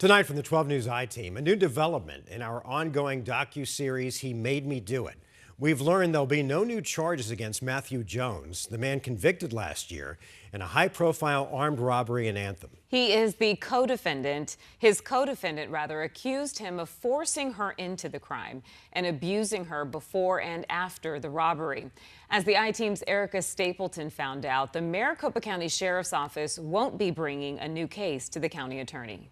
Tonight from the 12 News I-Team, a new development in our ongoing docu-series, He Made Me Do It. We've learned there'll be no new charges against Matthew Jones, the man convicted last year in a high-profile armed robbery in Anthem. He is the co-defendant. His co-defendant, accused him of forcing her into the crime and abusing her before and after the robbery. As the I-Team's Erica Stapleton found out, the Maricopa County Sheriff's Office won't be bringing a new case to the county attorney.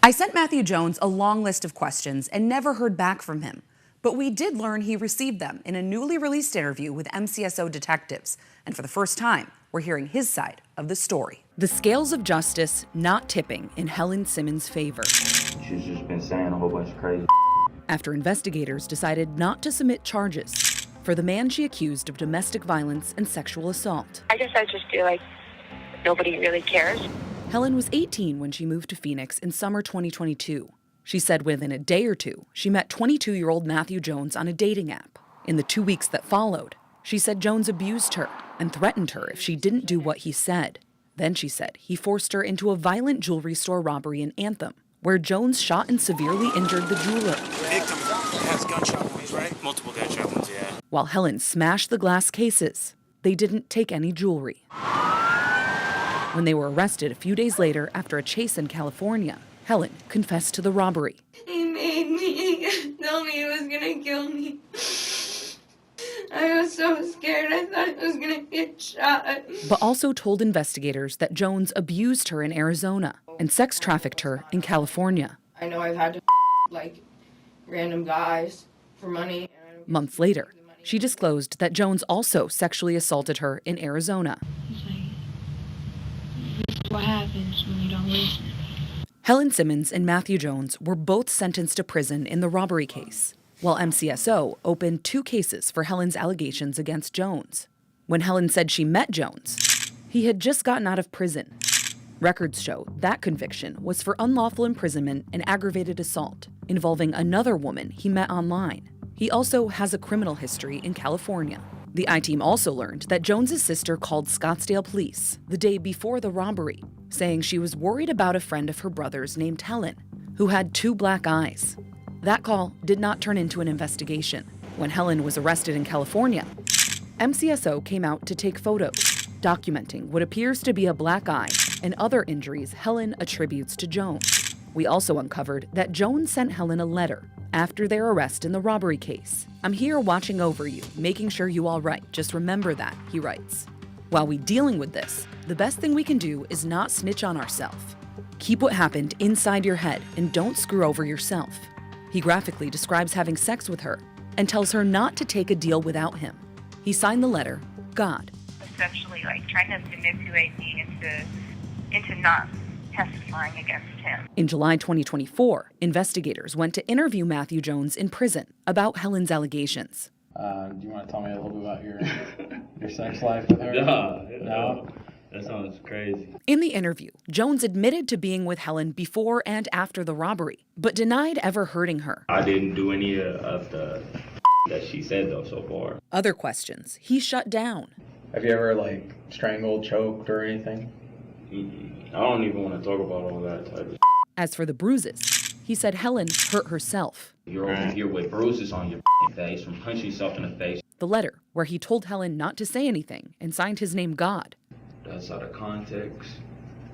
I sent Matthew Jones a long list of questions and never heard back from him. But we did learn he received them in a newly released interview with MCSO detectives. And for the first time, we're hearing his side of the story. The scales of justice not tipping in Helen Simmons' favor. She's just been saying a whole bunch of crazy after investigators decided not to submit charges for the man she accused of domestic violence and sexual assault. I just feel like nobody really cares. Helen was 18 when she moved to Phoenix in summer 2022. She said within a day or two, she met 22-year-old Matthew Jones on a dating app. In the 2 weeks that followed, she said Jones abused her and threatened her if she didn't do what he said. Then she said he forced her into a violent jewelry store robbery in Anthem, where Jones shot and severely injured the jeweler. Victim has gunshot wounds, right? Multiple gunshot wounds, yeah. While Helen smashed the glass cases, they didn't take any jewelry. When they were arrested a few days later after a chase in California, Helen confessed to the robbery. He made me tell me he was gonna kill me. I was so scared. I thought I was gonna get shot. But also told investigators that Jones abused her in Arizona and sex trafficked her in California. I know I've had to like random guys for money. Months later, she disclosed that Jones also sexually assaulted her in Arizona. This is what happens when you don't listen. Helen Simmons and Matthew Jones were both sentenced to prison in the robbery case, while MCSO opened 2 cases for Helen's allegations against Jones. When Helen said she met Jones, he had just gotten out of prison. Records show that conviction was for unlawful imprisonment and aggravated assault, involving another woman he met online. He also has a criminal history in California. The I-Team also learned that Jones's sister called Scottsdale police the day before the robbery, saying she was worried about a friend of her brother's named Helen, who had 2 black eyes. That call did not turn into an investigation. When Helen was arrested in California, MCSO came out to take photos, documenting what appears to be a black eye and other injuries Helen attributes to Jones. We also uncovered that Jones sent Helen a letter after their arrest in the robbery case. "I'm here watching over you, making sure you all right. Just remember that," he writes. While we're dealing with this, the best thing we can do is not snitch on ourselves. Keep what happened inside your head and don't screw over yourself. He graphically describes having sex with her and tells her not to take a deal without him. He signed the letter, God. Essentially, trying to manipulate me into not testifying against him. In July 2024, investigators went to interview Matthew Jones in prison about Helen's allegations. Do you want to tell me a little bit about your sex life with her? No. That sounds crazy. In the interview, Jones admitted to being with Helen before and after the robbery, but denied ever hurting her. I didn't do any of the that she said, though, so far. Other questions he shut down. Have you ever, strangled, choked, or anything? I don't even want to talk about all that type of As for the bruises, he said Helen hurt herself. You're over here with bruises on your face from punching yourself in the face. The letter, where he told Helen not to say anything and signed his name God. That's out of context.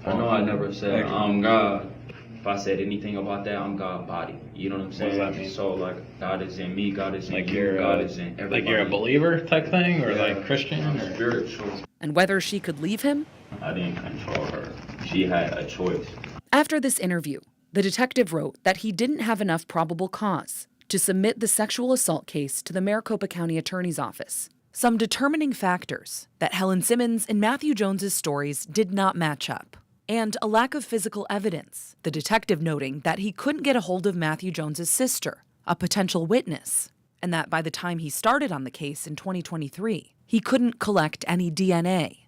I know I never said I'm God. If I said anything about that, I'm God body. You know what I'm saying? What does that mean? So, God is in me, God is in you, God is in everybody. Like you're a believer type thing, or Christian? I'm or spiritual. And whether she could leave him? I didn't control her. She had a choice. After this interview, the detective wrote that he didn't have enough probable cause to submit the sexual assault case to the Maricopa County Attorney's Office. Some determining factors that Helen Simmons and Matthew Jones's stories did not match up, and a lack of physical evidence, the detective noting that he couldn't get a hold of Matthew Jones's sister, a potential witness, and that by the time he started on the case in 2023, he couldn't collect any DNA.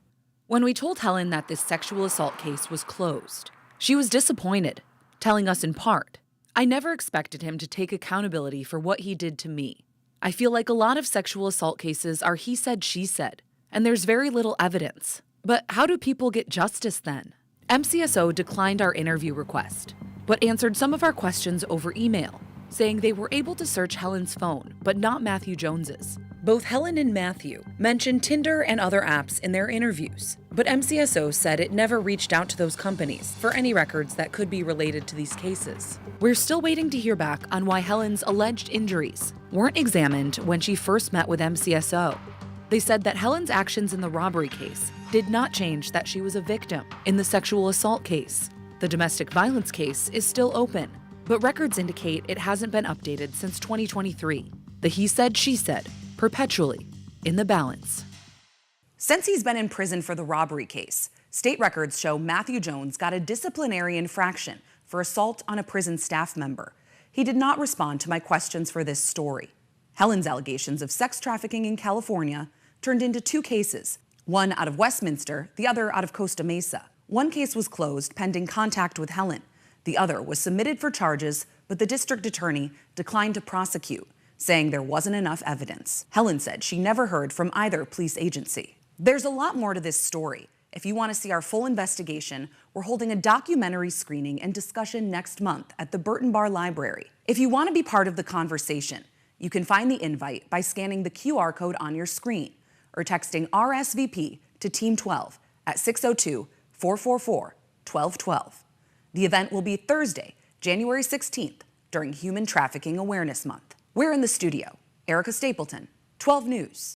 When we told Helen that this sexual assault case was closed, she was disappointed, telling us in part, "I never expected him to take accountability for what he did to me. I feel like a lot of sexual assault cases are he said, she said, and there's very little evidence. But how do people get justice then? MCSO declined our interview request, but answered some of our questions over email, saying they were able to search Helen's phone, but not Matthew Jones's. Both Helen and Matthew mentioned Tinder and other apps in their interviews, but MCSO said it never reached out to those companies for any records that could be related to these cases. We're still waiting to hear back on why Helen's alleged injuries weren't examined when she first met with MCSO. They said that Helen's actions in the robbery case did not change that she was a victim in the sexual assault case. The domestic violence case is still open, but records indicate it hasn't been updated since 2023. The he said, she said, perpetually in the balance. Since he's been in prison for the robbery case, state records show Matthew Jones got a disciplinary infraction for assault on a prison staff member. He did not respond to my questions for this story. Helen's allegations of sex trafficking in California turned into 2 cases, one out of Westminster, the other out of Costa Mesa. One case was closed pending contact with Helen. The other was submitted for charges, but the district attorney declined to prosecute, saying there wasn't enough evidence. Helen said she never heard from either police agency. There's a lot more to this story. If you want to see our full investigation, we're holding a documentary screening and discussion next month at the Burton Bar Library. If you want to be part of the conversation, you can find the invite by scanning the QR code on your screen or texting RSVP to Team 12 at 602-444-1212. The event will be Thursday, January 16th, during Human Trafficking Awareness Month. We're in the studio. Erica Stapleton, 12 News.